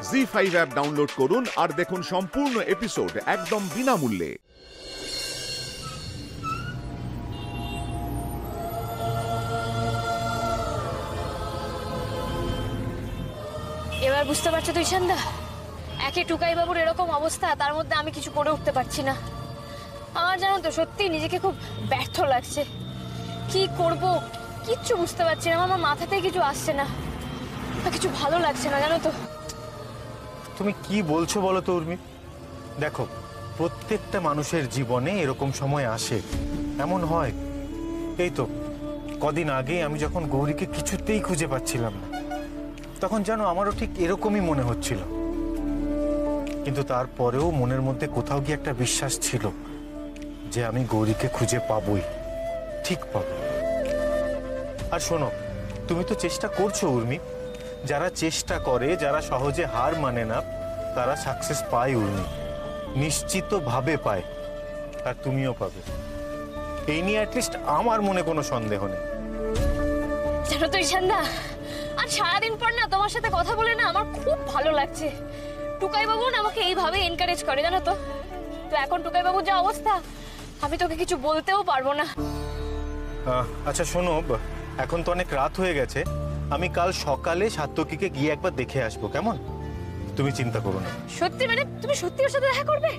ZEE5 app download করুন আর দেখুন সম্পূর্ণ এপিসোড একদম বিনামূল্যে। এবার বুঝতে পারছো তো ঈশানদা, একে টুকাই বাবুর এরকম অবস্থা, তার মধ্যে আমি কিছু করে উঠতে পারছি না। আমার জানো তো সত্যি নিজেকে খুব ব্যর্থ লাগছে। কি করব কিচ্ছু বুঝতে পারছি না, আমার মাথাতেই কিছু আসছে না, কিছু ভালো লাগছে না জানো তো। তুমি কি বলছো বলো তো উর্মি? দেখো, প্রত্যেকটা মানুষের জীবনে এরকম সময় আসে, এমন হয়। এই তো কদিন আগে আমি যখন গৌরীকে কিছুতেই খুঁজে পাচ্ছিলাম না, তখন জানো আমারও ঠিক এরকমই মনে হচ্ছিল। কিন্তু তারপরেও মনের মধ্যে কোথাও গিয়ে একটা বিশ্বাস ছিল যে আমি গৌরীকে খুঁজে পাবই, ঠিক পাবো। আর শোনো, তুমি তো চেষ্টা করছো উর্মি। যারা চেষ্টা করে, যারা সহজে হার মানে না, তারা সাকসেস পায় উর্মি, নিশ্চিতভাবে পায়। আর তুমিও পাবে, এই নিয়ে অ্যাটলিস্ট আমার মনে কোনো সন্দেহ নেই। জানো তো ঈশানদা, আর সারাদিন পর না তোমার সাথে কথা বলে না আমার খুব ভালো লাগছে। টুকাই বাবু না আমাকে এইভাবে এনকারেজ করে জানো তো। তো এখন টুকাই বাবুর যা অবস্থা, আমি তোকে কিছু বলতেও পারবো না। আচ্ছা শোনো, এখন তো অনেক রাত হয়ে গেছে, আমি কাল সকালে সাত্তকীকে গিয়ে একবার দেখে আসবো, কেমন? তুমি চিন্তা করো না। সত্যি? মানে তুমি সত্যি ওর সাথে দেখা করবে?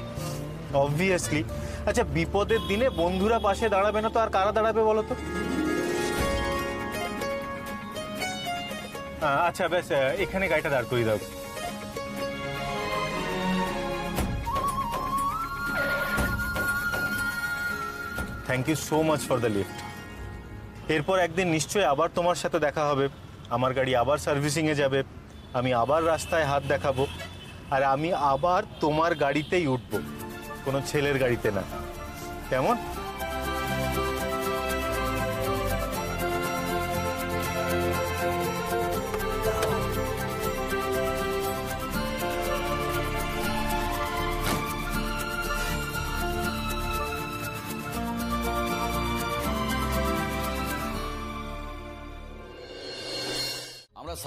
অবভিয়াসলি। আচ্ছা, বিপদের দিনে বন্ধুরা পাশে দাঁড়াবে না তো আর কারা দাঁড়াবে বলো তো? আচ্ছা বেশ, এখানে গাড়িটা দাঁড় করিয়ে দাও। Thank you so much for the lift. এরপর একদিন নিশ্চয়ই আবার তোমার সাথে দেখা হবে, আমার গাড়ি আবার সার্ভিসিংয়ে যাবে, আমি আবার রাস্তায় হাত দেখাবো, আর আমি আবার তোমার গাড়িতেই উঠবো, কোনো ছেলের গাড়িতে না, কেমন?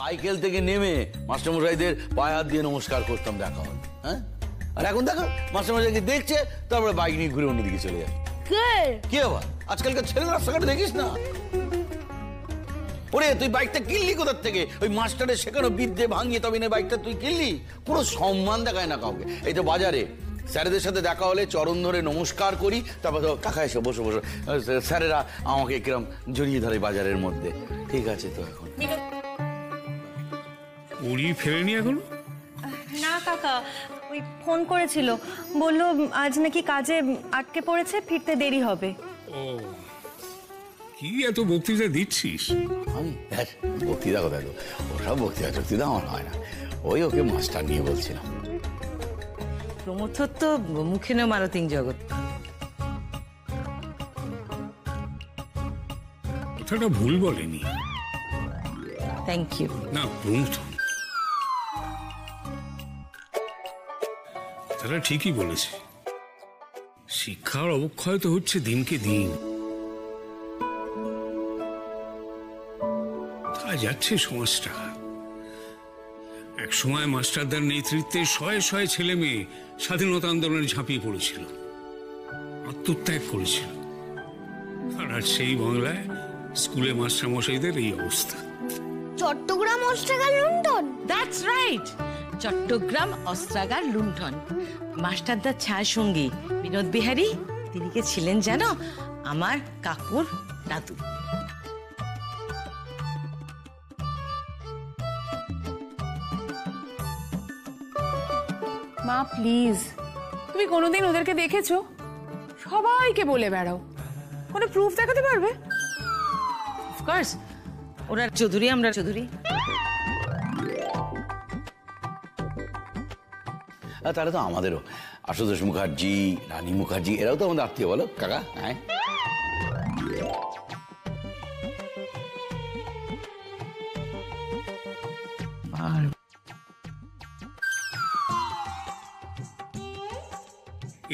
সাইকেল থেকে নেমে মাস্টারমশাইদের পায়ে হাত দিয়ে নমস্কার করতাম, দেখা হল। হ্যাঁ, আর এখন দেখো মাস্টারমশাইকে দেখছে, তারপরে বাইক নিয়ে ঘুরে অন্যদিকে চলে যায়। কি আবার আজকালকার ছেলেরা রাস্তাঘাটে দেখিস না? ওরে তুই বাইকটা কিনলি কোথার থেকে? ওই মাস্টারের শেখানো বিদ্যে ভাঙিয়ে তবে না বাইকটা তুই কিনলি? কোনো সম্মান দেখায় না কাউকে। এই তো বাজারে স্যারেদের সাথে দেখা হলে চরণ ধরে নমস্কার করি, তারপর তো কাকা এসে বসে বসে স্যারেরা আমাকে কিরম জড়িয়ে ধরে বাজারের মধ্যে। ঠিক আছে তো এখন উড়ি ফেরেনি এখন? না কাকা, ওই ফোন করেছিল, বললো আজ নাকি কাজে আটকে পড়েছে, ফিরতে দেরি হবে। ও, কি এত বক্তৃতা দিচ্ছিস? আমি বক্তৃতা কোথায়? ওসব বক্তৃতা আমার হয় না, ওই ওকে মাস্টার নিয়ে বলছিলাম। প্রমথর তো মুখে না মারতিং জগৎ। কথাটা ভুল বলেনি। Thank you. না প্রমথ, তারা ঠিকই বলেছে, শিক্ষার অবক্ষয় তো হচ্ছে দিনকে দিন। তা যাচ্ছে সমাজটা। এক সময় মাস্টারদার নেতৃত্বে শয়ে শয়ে ছেলে মেয়ে স্বাধীনতা আন্দোলনে ঝাঁপিয়ে পড়েছিল, আত্মত্যাগ করেছিল। আর সেই বাংলায় স্কুলে মাস্টারমশাইদের এই অবস্থা। চট্টগ্রাম অস্ত্রাগার লুণ্ঠন। দ্যাটস রাইট, চট্টগ্রাম অস্ত্রাগার লুণ্ঠন। মাস্টারদার ছায়া সঙ্গী বিনোদ বিহারী, তিনি কে ছিলেন জানো? আমার কাকুর দাদু। মা প্লিজ, তুমি কোনোদিন ওদেরকে দেখেছো? সবাইকে বলে বেড়াও, কোনো প্রুফ দেখাতে পারবে? অফকোর্স, ওরা চৌধুরী, আমরা চৌধুরী। তাহলে তো আমাদেরও আশুতোষ মুখার্জি, রানী মুখার্জি, এরাও তো আমাদের আত্মীয়, বলো কাকা? হ্যাঁ, আর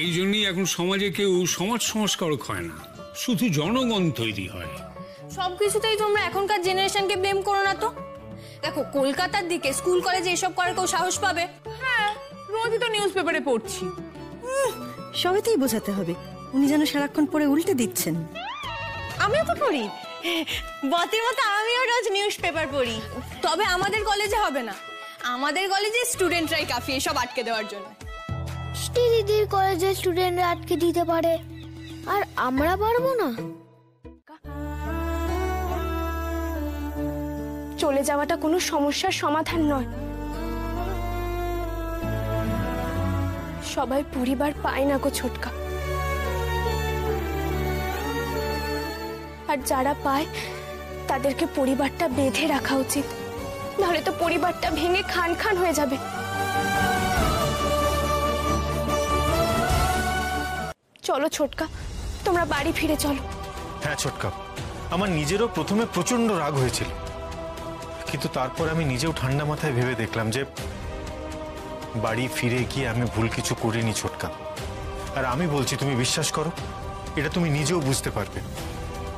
এই জন্যই এখন সমাজে কেউ সমাজ সংস্কারক হয় না, শুধু জনগণ তৈরি হয়। সবকিছুতেই তোমরা এখনকার জেনারেশনকে ব্লেম করো না তো। দেখো কলকাতার দিকে স্কুল কলেজে এসব করার কেউ সাহস পাবে? হ্যাঁ, রোজই তো নিউজ পেপারে পড়ছি। সবেতেই বোঝাতে হবে, উনি যেন সারাক্ষণ পড়ে উল্টে দিচ্ছেন। আমিও তো পড়ি, বতের মতো আমিও রোজ নিউজ পেপার পড়ি। তবে আমাদের কলেজে হবে না, আমাদের কলেজে স্টুডেন্টরাই কাফি এসব আটকে দেওয়ার জন্য। দিদির কলেজে স্টুডেন্টরা আটকে দিতে পারে, আর আমরা পারবো না? চলে যাওয়াটা কোনো সমস্যার সমাধান নয়। সবাই পরিবার পায় না গো ছোটকা, আর যারা পায় তাদেরকে পরিবারটা বেঁধে রাখা উচিত, নাহলে তো পরিবারটা ভেঙে খান খান হয়ে যাবে। চলো ছোটকা, তোমরা বাড়ি ফিরে চলো। হ্যাঁ ছোটকা, আমার নিজেরও প্রথমে প্রচন্ড রাগ হয়েছিল, কিন্তু তারপর আমি নিজেও ঠান্ডা মাথায় ভেবে দেখলাম যে বাড়ি ফিরে গিয়ে আমি ভুল কিছু করিনি ছোটকা। আর আমি বলছি, তুমি বিশ্বাস করো, এটা তুমি নিজেও বুঝতে পারবে।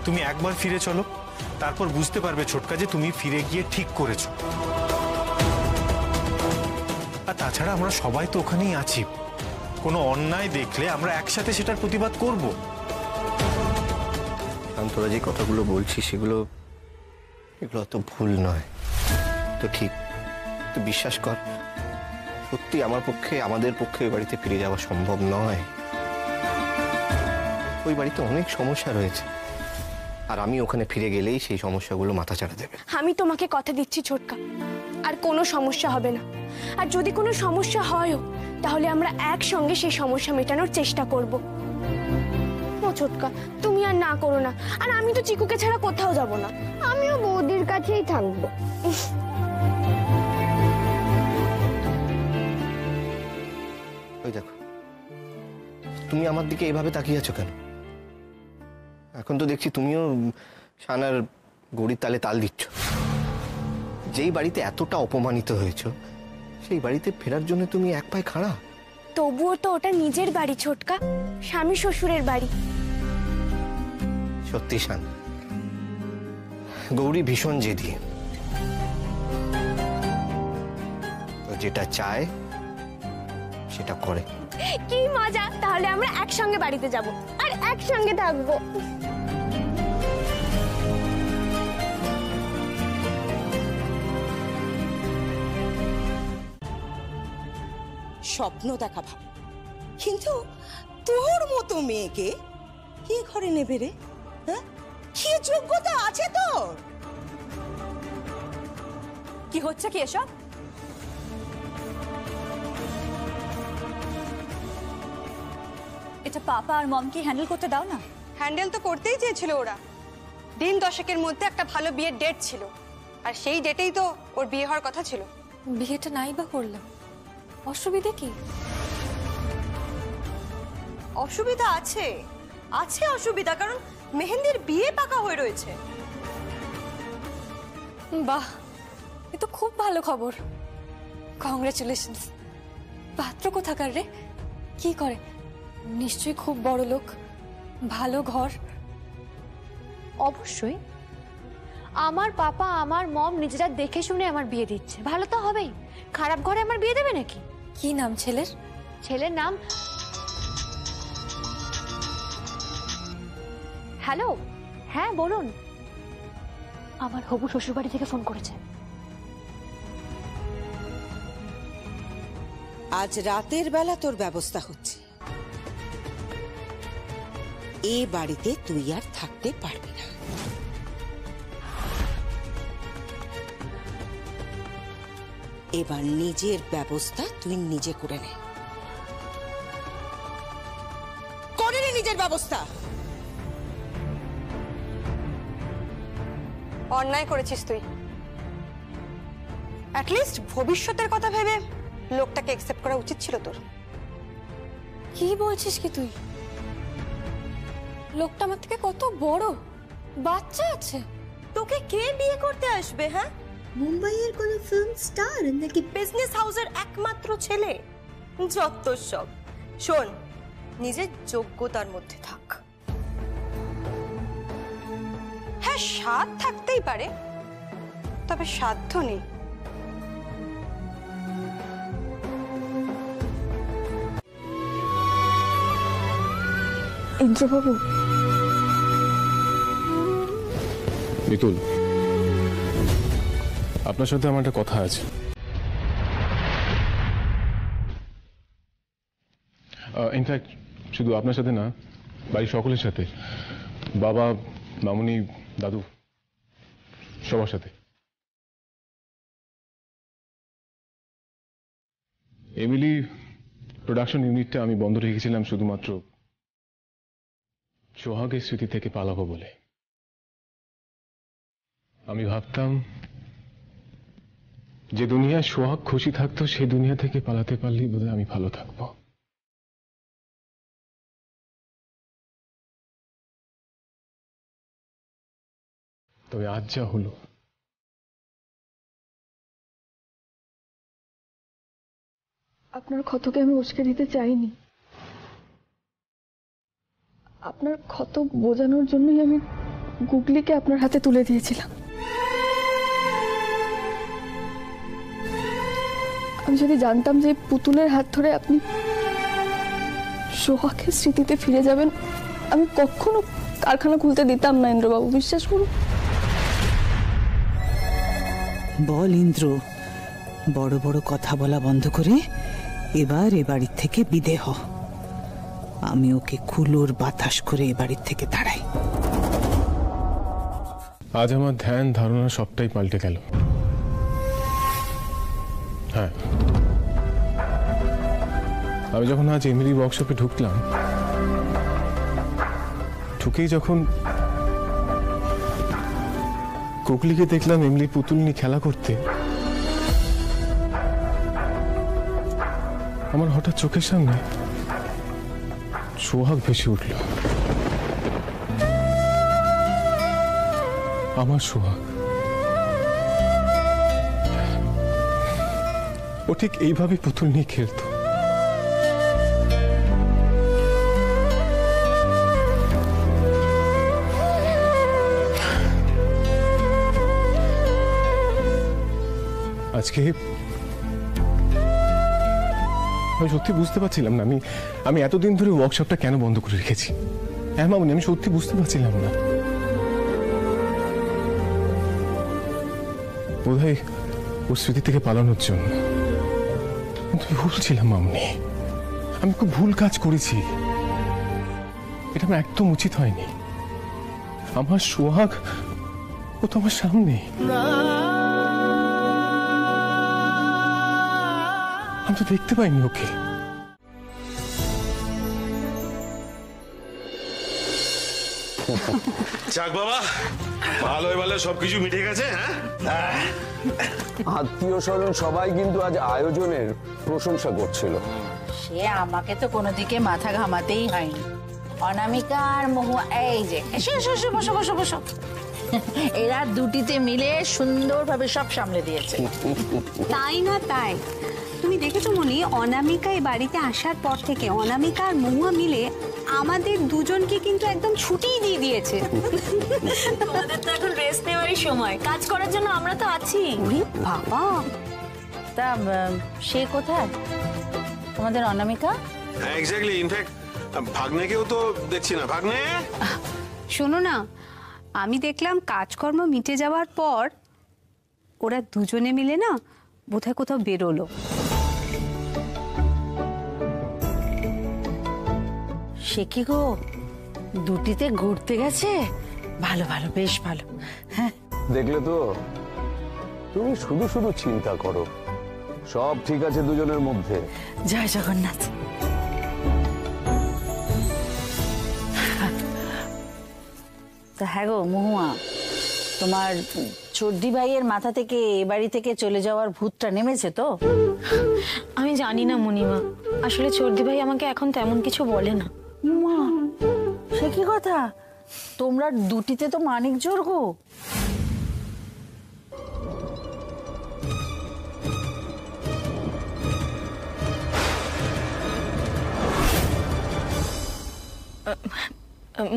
তুমি একবার ফিরে চলো, তারপর বুঝতে পারবে ছোটকা যে তুমি ফিরে গিয়ে ঠিক করেছো। আর তাছাড়া আমরা সবাই তো ওখানেই আছি, কোনো অন্যায় দেখলে আমরা একসাথে সেটার প্রতিবাদ করব। তোরা যে কথাগুলো বলছিস এগুলো তো ভুল নয়, তো ঠিক। তো বিশ্বাস কর, সত্যি আমাদের পক্ষে ওই বাড়িতে ফিরে যাওয়া সম্ভব নয়। ওই বাড়িতে অনেক সমস্যা রয়েছে, আর আমি ওখানে ফিরে গেলেই সেই সমস্যাগুলো মাথাচাড়া দেবে। আমি তোমাকে কথা দিচ্ছি ছোটকা, আর কোনো সমস্যা হবে না। আর যদি কোনো সমস্যা হয়ও, তাহলে আমরা একসঙ্গে সেই সমস্যা মেটানোর চেষ্টা করব। ও ছোটকা, তুমি আর না করো না। আর আমি তো চিকুকে ছাড়া কোথাও যাব না, আমিও বৌদির কাছেই থাকবো। ওই দেখো, তুমি আমার দিকে এইভাবে তাকিয়ে আছো কেন? এখন তো দেখছি তুমিও শানার গড়ির তালে তাল দিচ্ছ। যেই বাড়িতে এতটা অপমানিত হয়েছ, সেই বাড়িতে ফেরার জন্য তুমি এক পায়ে খাড়া। তবুও তো ওটা নিজের বাড়ি ছোটকা, স্বামী শ্বশুরের বাড়ি। সত্যি শান, গৌরী ভীষণ জেদি। তো যেটা চায় সেটা করে। কি মজা! তাহলে আমরা একসঙ্গে বাড়িতে যাব আর একসঙ্গে থাকবো। স্বপ্ন দেখা ভালো, কিন্তু তোর মতো মেয়েকে কি ঘরে নেবে রে? হ্যাঁ, কি যোগ্যতা আছে তোর? কি হচ্ছে কি এসব? এটা পাপা আর মমকে হ্যান্ডেল করতে দাও না। হ্যান্ডেল তো করতেই চেয়েছিল ওরা। দিন দশেকের মধ্যে একটা ভালো বিয়ের ডেট ছিল, আর সেই ডেটেই তো ওর বিয়ে হওয়ার কথা ছিল। বিয়েটা নাই বা করলাম, অসুবিধা কি? অসুবিধা আছে, অসুবিধা, কারণ মেহেন্দির বিয়ে পাকা হয়ে রয়েছে। বাহ, এ তো খুব ভালো খবর। কংগ্রেচুলেশনস। পাত্র কোথাকার রে? কি করে? নিশ্চয়ই খুব বড় লোক, ভালো ঘর। অবশ্যই। আমার পাপা আমার মম নিজেরা দেখে শুনে আমার বিয়ে দিচ্ছে, ভালো তো হবেই। খারাপ ঘরে আমার বিয়ে দেবে নাকি? কি নাম ছেলের? ছেলের নাম, হ্যালো, হ্যাঁ বলুন। আমার হবু শ্বশুরবাড়ি থেকে ফোন করেছে। আজ রাতের বেলা তোর ব্যবস্থা হচ্ছে। এ বাড়িতে তুই আর থাকতে পারবি না। এবার নিজের ব্যবস্থা তুই নিজে করে নে। করে নে নিজের ব্যবস্থা। অন্যায় করেছিস তুই। অ্যাটলিস্ট ভবিষ্যতের কথা ভেবে লোকটাকে অ্যাকসেপ্ট করা উচিত ছিল তোর। কি বলছিস কি তুই? লোকটা আমার থেকে কত বড়, বাচ্চা আছে। তোকে কে বিয়ে করতে আসবে? হ্যাঁ, মুম্বাইয়ের কোন ফিল্ম স্টার নাকি বিজনেস হাউসের একমাত্র ছেলে? যত সব। শোন, নিজের যোগ্যতার মধ্যে থাক। হ্যাঁ, স্বাদ থাকতেই পারে, তবে সাধ্য নেই। ইন্দ্রবাবু, মিতুল, আপনার সাথে আমার একটা কথা আছে। ইনফ্যাক্ট শুধু আপনার সাথে না, বাড়ির সকলের সাথে, বাবা, মামুনি, দাদু, সবার সাথে। এমিলি প্রোডাকশন ইউনিটটা আমি বন্ধ রেখেছিলাম শুধুমাত্র সোহাগের স্মৃতি থেকে পালাবো বলে। আমি ভাবতাম যে দুনিয়ায় সোহাগ খুশি থাকতো সেই দুনিয়া থেকে পালাতে পারলেই বোধহয় আমি ভালো থাকবো। তবে আজ যা হলো, আপনার ক্ষতকে আমি উস্কে দিতে চাইনি। আপনার ক্ষত বোঝানোর জন্যই আমি গুগলিকে আপনার হাতে তুলে দিয়েছিলাম। আমি যদি জানতাম যে পুতুলের হাত ধরে আপনি সোহাগের স্মৃতিতে ফিরে যাবেন, আমি কখনো কারখানা খুলতে দিতাম না ইন্দ্রবাবু, বিশ্বাস করুন। বল ইন্দ্র, বড় বড় কথা বলা বন্ধ করে এবার এ বাড়ির থেকে বিদে হ। আমি ওকে কুলোর বাতাস করে এ বাড়ির থেকে তাড়াই। আজ আমার ধ্যান ধারণা সবটাই পাল্টে গেল। হ্যাঁ, আমি যখন আজ এমিলি ওয়ার্কশপে ঢুকলাম, ঢুকেই যখন কোকলিকে দেখলাম এমনি পুতুল নিয়ে খেলা করতে, আমার হঠাৎ চোখের সামনে সোহাগ ভেসে উঠল। আমার সোহাগ, ও ঠিক এইভাবে পুতুল নিয়ে খেলতো। আজকে আমি সত্যি বুঝতে পারছিলাম না আমি এতদিন ধরে ওয়ার্কশপটা কেন বন্ধ করে রেখেছি। হ্যাঁ মামনি, আমি সত্যি বুঝতে পারছিলাম না। বোধহয় ওর স্মৃতি থেকে পালানোর জন্য। কিন্তু ভুল ছিলাম মামনি, আমি খুব ভুল কাজ করেছি। এটা আমার একদম উচিত হয়নি। আমার সোহাগ, ও তো আমার সামনে। আমি তো দেখতে পাইনি ওকে। যাক বাবা, ভালোই ভালো সবকিছু মিটে গেছে। হ্যাঁ, আত্মীয় স্বজন সবাই কিন্তু আজ আয়োজনের প্রশংসা করছিল। সে আমাকে তো কোনো দিকে মাথা ঘামাতেই হয়নি। অনামিকা আর মহুয়া, এই যে এসো এসো এসো, বসো বসো বসো, এরা দুটিতে মিলে সুন্দরভাবে সব সামলে দিয়েছে। তাই না তাই, তুমি দেখেছো মনি, অনামিকা এই বাড়িতে আসার পর থেকে অনামিকা আর মহুয়া মিলে আমাদের দুজনকে কিন্তু একদম ছুটিই দিয়ে দিয়েছে। তোমাদের তো এখন রেস্ট নেওয়ারই সময়, কাজ করার জন্য আমরা তো আছি। বাবা, তা সে কোথায় তোমাদের অনামিকা? হ্যাঁ এক্স্যাক্টলি, ইনফ্যাক্ট ভাগ্নেকেও তো দেখছি না। ভাগ্নে, শোনো না, আমি দেখলাম কাজকর্ম মিটে যাওয়ার পর ওরা দুজনে মিলে না বোধহয় কোথাও বেরোলো। সে কি গো, দুটিতে ঘুরতে গেছে? ভালো ভালো, বেশ ভালো। হ্যাঁ, দেখলে তো, তুমি শুধু শুধু চিন্তা করো, সব ঠিক আছে দুজনের মধ্যে। জয় জগন্নাথ। তা হ্যাঁ গো মহুয়া, তোমার চর্দি ভাইয়ের মাথা থেকে এ বাড়ি থেকে চলে যাওয়ার ভূতটা নেমেছে তো? আমি জানি না মণিমা, আসলে চর্দি ভাই আমাকে এখন তেমন কিছু বলে না। মা, সে কি কথা? তোমরা দুটিতে তো মানিক জোর গো।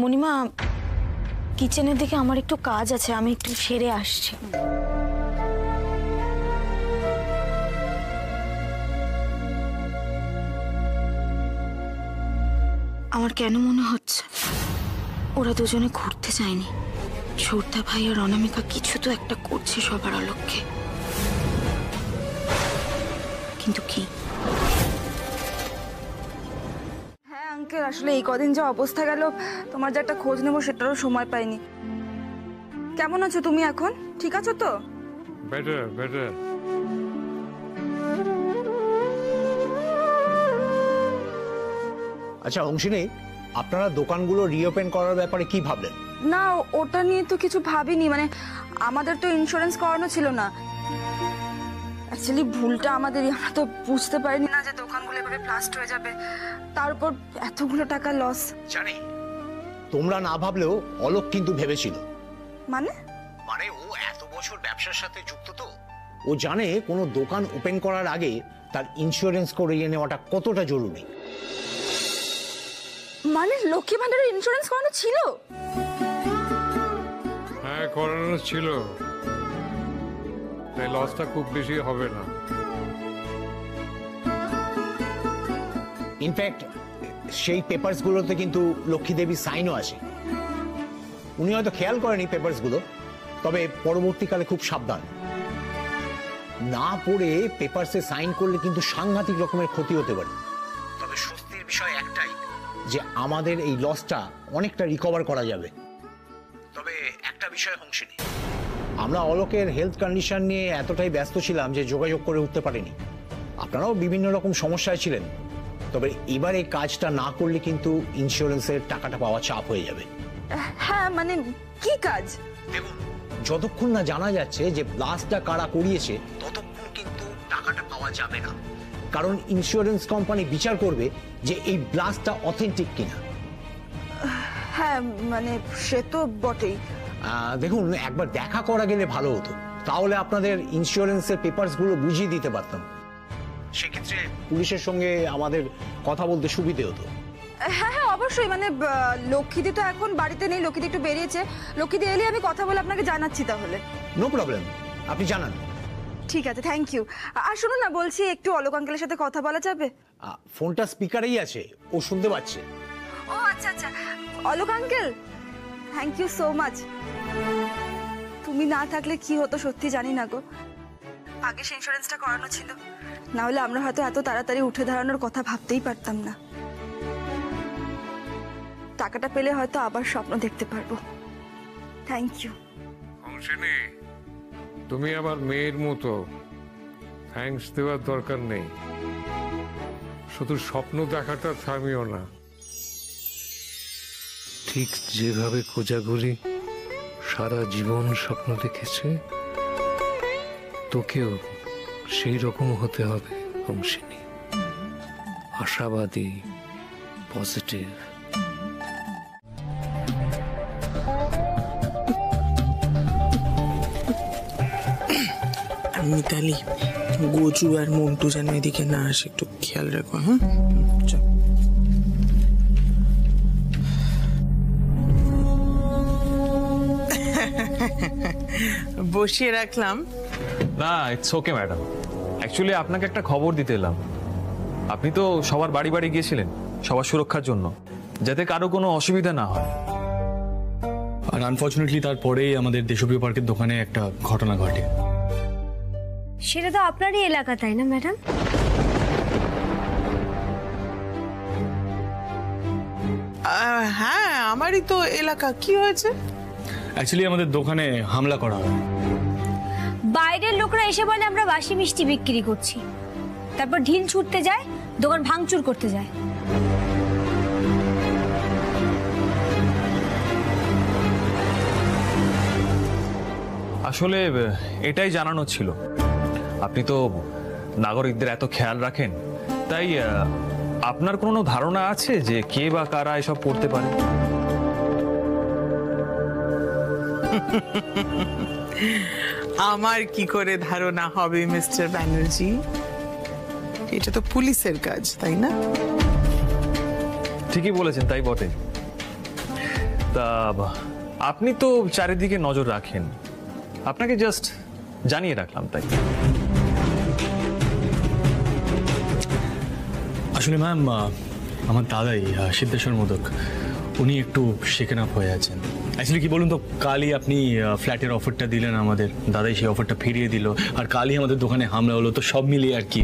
মণিমা, কিচেনের দিকে আমার একটু কাজ আছে, আমি একটু সেরে আসছি। আমার কেন মনে হচ্ছে ওরা দুজনে ঘুরতে যায়নি, সৌর্তা ভাই আর অনামিকা কিছু তো একটা করছে সবার অলক্ষ্যে, কিন্তু কি? হ্যাঁ আঙ্কেল, আসলে এই কদিন যা অবস্থা গেল, তোমার যে একটা খোঁজ নেবো সেটারও সময় পাইনি। কেমন আছো তুমি এখন? ঠিক আছো তো? Better better. আচ্ছা অংশিনী, আপনারা দোকানগুলো রিওপেন করার ব্যাপারে কি ভাবলেন? না, ওটা নিয়ে তো কিছু ভাবিনি, মানে আমাদের তো ইন্স্যুরেন্স করানো ছিল না। অ্যাকচুয়ালি ভুলটা আমাদেরই, আমরা তো বুঝতে পারিনি না যে দোকানগুলো এভাবে ব্লাস্ট হয়ে যাবে, তার উপর এতগুলো টাকা লস। জানি তোমরা না ভাবলেও অলোক কিন্তু ভেবেছিল। মানে ও এত বছর ব্যবসার সাথে যুক্ত, তো ও জানে কোনো দোকান ওপেন করার আগে তার ইন্স্যুরেন্স করিয়ে নেওয়াটা কতটা জরুরি। মানে লক্ষ্মী ভান্ডারের ইন্স্যুরেন্স করানো ছিল? হ্যাঁ করানো ছিল, তাই লসটা খুব বেশি হবে না। ইনফ্যাক্ট সেই পেপারসগুলোতে কিন্তু লক্ষ্মী দেবী সাইনও আছে। উনি হয়তো খেয়াল করেনি পেপারসগুলো, তবে পরবর্তীকালে খুব সাবধান। না পড়ে পেপারসে সাইন করলে কিন্তু সাংঘাতিক রকমের ক্ষতি হতে পারে। তবে স্বস্তির বিষয় একটাই যে আমাদের এই লসটা অনেকটা রিকভার করা যাবে। তবে একটা বিষয় অংশিনী, আমরা অলোকের হেলথ কন্ডিশন নিয়ে এতটাই ব্যস্ত ছিলাম যে যোগাযোগ করে উঠতে পারিনি। আপনারাও বিভিন্ন রকম সমস্যায় ছিলেন, তবে এবার এই কাজটা না করলে কিন্তু ইন্স্যুরেন্সের টাকাটা পাওয়া চাপ হয়ে যাবে। হ্যাঁ মানে কি কাজ? দেখুন, যতক্ষণ না জানা যাচ্ছে যে ব্লাস্টটা কারা করিয়েছে ততক্ষণ কিন্তু টাকাটা পাওয়া যাবে না, কারণ ইন্স্যুরেন্স কোম্পানি বিচার করবে যে এই ব্লাস্টটা অথেন্টিক কিনা। হ্যাঁ মানে সে তো বটেই। দেখুন, একবার দেখা করা গেলে ভালো হতো, তাহলে আপনাদের ইন্স্যুরেন্সের পেপারসগুলো বুঝিয়ে দিতে পারতাম। সেক্ষেত্রে পুলিশের সঙ্গে আমাদের কথা বলতে সুবিধে হতো। হ্যাঁ হ্যাঁ অবশ্যই, মানে লক্ষ্মীদি তো এখন বাড়িতে নেই, লক্ষ্মীদি একটু বেরিয়েছে। লক্ষ্মীদি এলে আমি কথা বলে আপনাকে জানাচ্ছি তাহলে। নো প্রবলেম, আপনি জানান। ঠিক আছে, থ্যাংক ইউ। আর শুনুন না, বলছি একটু অলোক আঙ্কেলের সাথে কথা বলা যাবে? ফোনটা স্পিকারেই আছে, ও শুনতে পাচ্ছে। ও আচ্ছা আচ্ছা, Alok uncle thank you so much. তুমি না থাকলে কি হতো সত্যি জানি না গো। আগে সে ইন্স্যুরেন্সটা করানো ছিল, না হলে আমরা হয়তো এত তাড়াতাড়ি উঠে দাঁড়ানোর কথা ভাবতেই পারতাম না। টাকাটা পেলে হয়তো আবার স্বপ্ন দেখতে পারবো। Thank you. অংশিনী, তুমি আবার মেয়ের মতো থ্যাঙ্কস দেওয়ার দরকার নেই, শুধু স্বপ্ন দেখাটা থামিও না। ঠিক যেভাবে কোজাগরি সারা জীবন স্বপ্ন দেখেছে, তোকেও সেই রকম হতে হবে অংশিনী। আশাবাদী, পজিটিভ। মিতালি, গোজু আর মন্টু যেন এদিকে না আসে, একটু খেয়াল রাখো। হ্যাঁ বসিয়ে রাখলাম না। ইটস ওকে ম্যাডাম, অ্যাকচুয়ালি আপনাকে একটা খবর দিতে এলাম। আপনি তো সবার বাড়ি বাড়ি গিয়েছিলেন সবার সুরক্ষার জন্য, যাতে কারো কোনো অসুবিধা না হয়। আর আনফর্চুনেটলি তারপরেই আমাদের দেশপ্রিয় পার্কের দোকানে একটা ঘটনা ঘটে। সেটা তো আপনারই এলাকা, তাই না ম্যাডাম? হ্যাঁ আমারই তো এলাকা। কি হয়েছে? অ্যাকচুয়ালি আমাদের দোকানে হামলা করা হয়। বাইরের লোকরা এসে বলে আমরা বাসি মিষ্টি বিক্রি করছি, তারপর ঢিল ছুটতে যায়, দোকান ভাঙচুর করতে যায়। আসলে এটাই জানানো ছিল। আপনি তো নাগরিকদের এত খেয়াল রাখেন, তাই আপনার কোনো ধারণা আছে যে কে বা কারা এসব করতে পারে? আমার কি করে ধারণা হবে মিস্টার ব্যানার্জি? এটা তো পুলিশের কাজ, তাই না? ঠিকই বলেছেন, তাই বটে। তা আপনি তো চারিদিকে নজর রাখেন, আপনাকে জাস্ট জানিয়ে রাখলাম তাই। আসলে ম্যাম, আমার দাদাই সিদ্ধেশ্বর মোদক, উনি একটু শেকেন আপ হয়ে আছেন। অ্যাকচুয়ালি কি বলুন তো, কালই আপনি ফ্ল্যাটের অফারটা দিলেন আমাদের, দাদাই সেই অফারটা ফিরিয়ে দিল, আর কালই আমাদের দোকানে হামলা হলো, তো সব মিলিয়ে আর কি।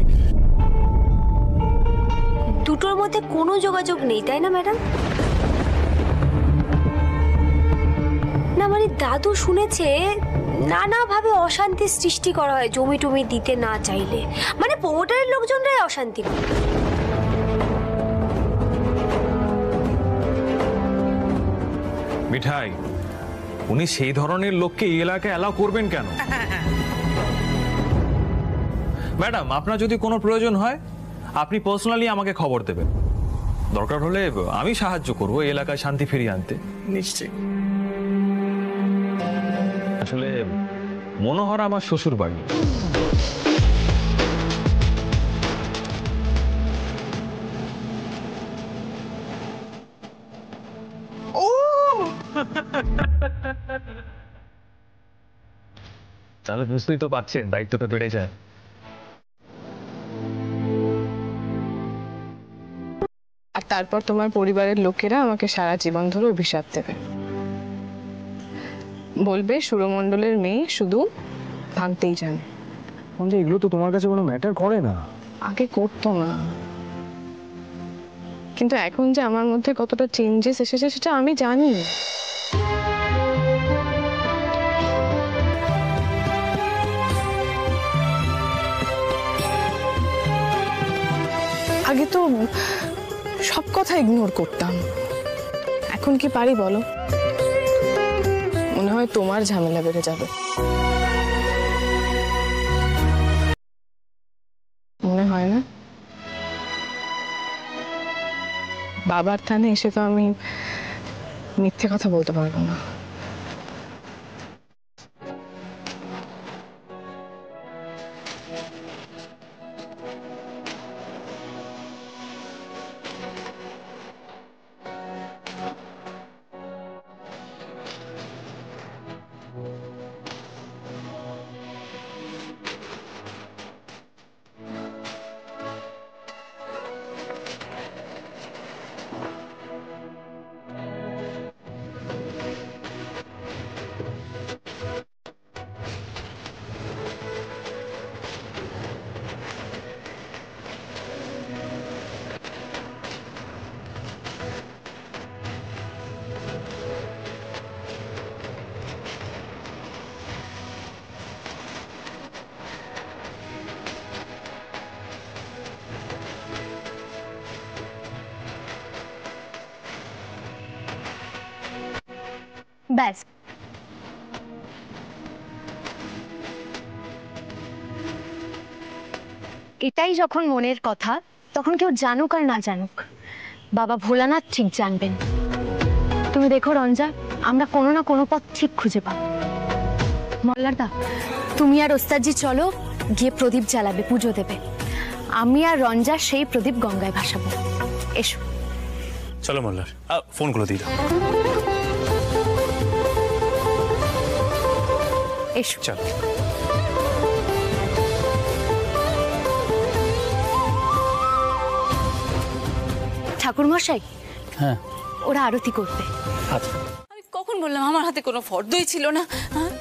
দুটোর মধ্যে কোনো যোগাযোগ নেই, তাই না ম্যাডাম? না মানে দাদু শুনেছে নানাভাবে অশান্তির সৃষ্টি করা হয় জমি টমি দিতে না চাইলে, মানে প্রমোটারের লোকজনরাই অশান্তি করে। মিঠাই, উনি সেই ধরনের লোককে এই এলাকায় অ্যালাউ করবেন কেন? ম্যাডাম, আপনার যদি কোনো প্রয়োজন হয় আপনি পার্সোনালি আমাকে খবর দেবেন, দরকার হলে আমি সাহায্য করব এই এলাকায় শান্তি ফিরিয়ে আনতে। নিশ্চয়ই। আসলে মনোহর আমার শ্বশুর বাড়ি। তাহলে বুঝতেই তো পারছেন দায়িত্বটা বেড়ে যায়। আর তারপর তোমার পরিবারের লোকেরা আমাকে সারা জীবন ধরে অভিশাপ দেবে, বলবে সুরমণ্ডলের মেয়ে শুধু ভাঙতেই জানে। এগুলো তো তোমার কাছে কোনো ম্যাটার করে না। আগে করতো না, কিন্তু এখন যে আমার মধ্যে কতটা চেঞ্জেস এসেছে সেটা আমি জানি। আগে তো সব কথা ইগনোর করতাম, এখন কি পারি বলো? মনে হয় তোমার ঝামেলা বেড়ে যাবে। মনে হয় না? বাবার থানে এসে তো আমি মিথ্যে কথা বলতে পারবো না। ব্যাস, এটাই যখন মনের কথা, তখন কেউ জানুক আর না জানুক, বাবা ভোলানাথ ঠিক জানবেন। তুমি দেখো রঞ্জা, আমরা কোনো না কোনো পথ ঠিক খুঁজে পাবো। মল্লারদা, তুমি আর ওস্তাদজি চলো, গিয়ে প্রদীপ জ্বালাবে, পুজো দেবে। আমি আর রঞ্জা সেই প্রদীপ গঙ্গায় ভাসাবো। এসো। চলো মল্লার, ফোনগুলো দিয়ে দাও। এসো। চলো। ঠাকুর মশাই, হ্যাঁ ওরা আরতি করবে। আচ্ছা। আমি কখন বললাম আমার হাতে কোনো ফর্দই ছিল না? হ্যাঁ,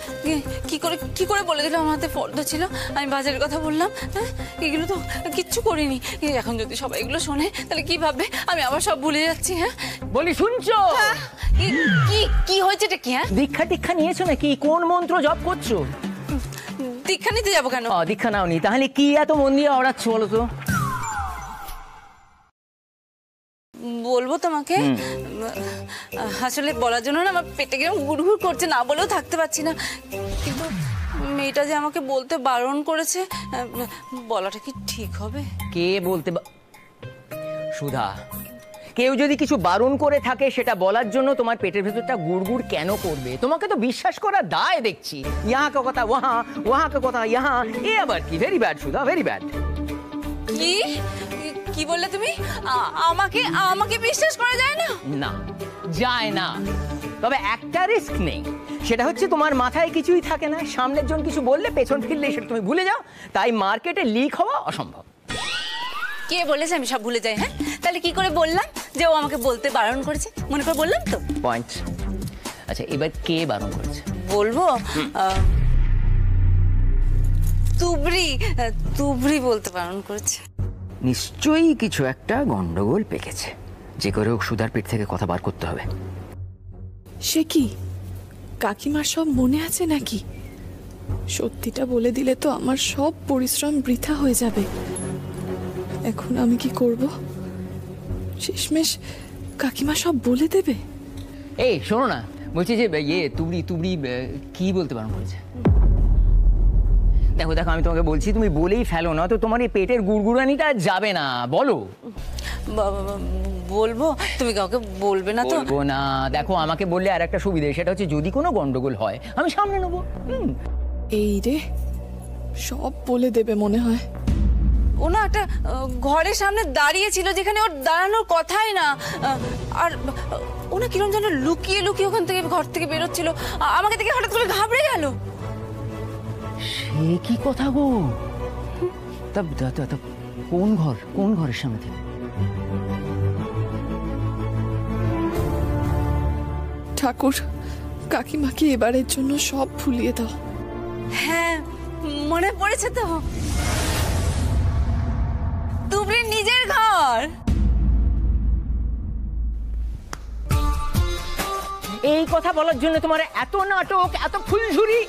কি করে বলে দিলাম আমার হাতে ফর্দ ছিল? আমি বাজারের কথা বললাম, হ্যাঁ, এগুলো তো কিচ্ছু করিনি। এখন যদি সবাই এগুলো শোনে তাহলে কি ভাববে? আমি আবার সব ভুলে যাচ্ছি। হ্যাঁ বলি, শুনছো? কি হয়েছে এটা? কি? হ্যাঁ, দীক্ষা টিক্ষা নিয়েছো নাকি? কোন মন্ত্র জপ করছো? দীক্ষা নিতে যাবো কেন? দীক্ষা নাওনি, তাহলে কি এত মন দিয়ে ওড়াচ্ছ বলো তো? বলবো তোমাকে, আসলে বলার জন্য না আমার পেটে কিরকম গুড়গুড় করছে, না বলেও থাকতে পারছি না। কিন্তু মেয়েটা যে আমাকে বলতে বারণ করেছে, বলাটা কি ঠিক হবে? কে বলতে? সুধা, কেউ যদি কিছু বারণ করে থাকে সেটা বলার জন্য তোমার পেটের ভেতরটা গুড়গুড় কেন করবে? তোমাকে তো বিশ্বাস করার দায় দেখছি। ইহা কা কথা ওহা, ওহা কা কথা ইহা, এ আবার কি? ভেরি ব্যাড সুধা, ভেরি ব্যাড। কি বললে তুমি? আমাকে বিশ্বাস করা যায় না? না, যায় না। তবে একটা রিস্ক নেই, সেটা হচ্ছে তোমার মাথায় কিছুই থাকে না। সামনের জন কিছু বললে পেছন ফিরলে সেটা তুমি ভুলে যাও, তাই মার্কেটে লিক হওয়া অসম্ভব। কে বলেছে আমি সব ভুলে যাই? হ্যাঁ, তাহলে কি করে বললাম যে ও আমাকে বলতে বারণ করেছে? মনে করে বললাম তো। পয়েন্ট। আচ্ছা, এবার কে বারণ করেছে বলবো? তুবড়ি বলতে বারণ করেছে। নিশ্চয়ই কিছু একটা গন্ডগোল পেকেছে, যে করে হোক সুধার পেট থেকে কথা বার করতে হবে। সে কি কাকিমার সব মনে আছে নাকি? সত্যিটা বলে দিলে তো আমার সব পরিশ্রম বৃথা হয়ে যাবে। এখন আমি কি করব? শেষমেশ কাকিমা সব বলে দেবে। এই শোনো না, বলছি যে তুবড়ি কি বলতে বারণ করেছে? দেখো দেখো, আমি তোমাকে বলছি তুমি বলেই ফেলো না তো, তোমার এই পেটের গুড়গুড়ানিটা যাবে না। বলো। বলবো? তুমি কাউকে বলবে না তো? বলবো না। দেখো, আমাকে বললে আর একটা সুবিধা, সেটা হচ্ছে যদি কোনো গন্ডগোল হয় আমি সামনে নেবো। এই রে, সব বলে দেবে মনে হয়। ও না একটা ঘরের সামনে দাঁড়িয়ে ছিল যেখানে ওর দাঁড়ানোর কথাই না, আর ও না কিরম যেন লুকিয়ে লুকিয়ে ওখান থেকে ঘর থেকে বেরোচ্ছিল, আমাকে দেখে হঠাৎ করে ঘাবড়ে গেল। সে কি কথা গো? কোন ঘরের সামনে থেকে? ঠাকুর, কাকিমাকে এবারের জন্য সব ভুলিয়ে দাও। হ্যাঁ, মনে পড়েছে তো, তুবড়ির নিজের ঘর। এই কথা বলার জন্য তোমার এত নাটক, এত ফুলঝুরি?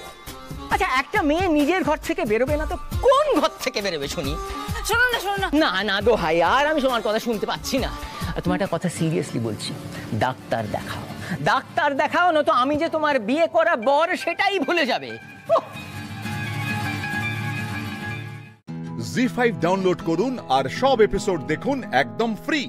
আচ্ছা, একটা মেয়ে নিজের ঘর থেকে বেরোবে না তো কোন ঘর থেকে বেরোবে শুনি? শোনো না। না না দোহাই, আর আমি তোমার কথা শুনতে পাচ্ছি না। তোমার একটা কথা সিরিয়াসলি বলছি, ডাক্তার দেখাও না তো আমি যে তোমার বিয়ে করা বর সেটাই ভুলে যাবে। জি5 ডাউনলোড করুন আর সব এপিসোড দেখুন একদম ফ্রি।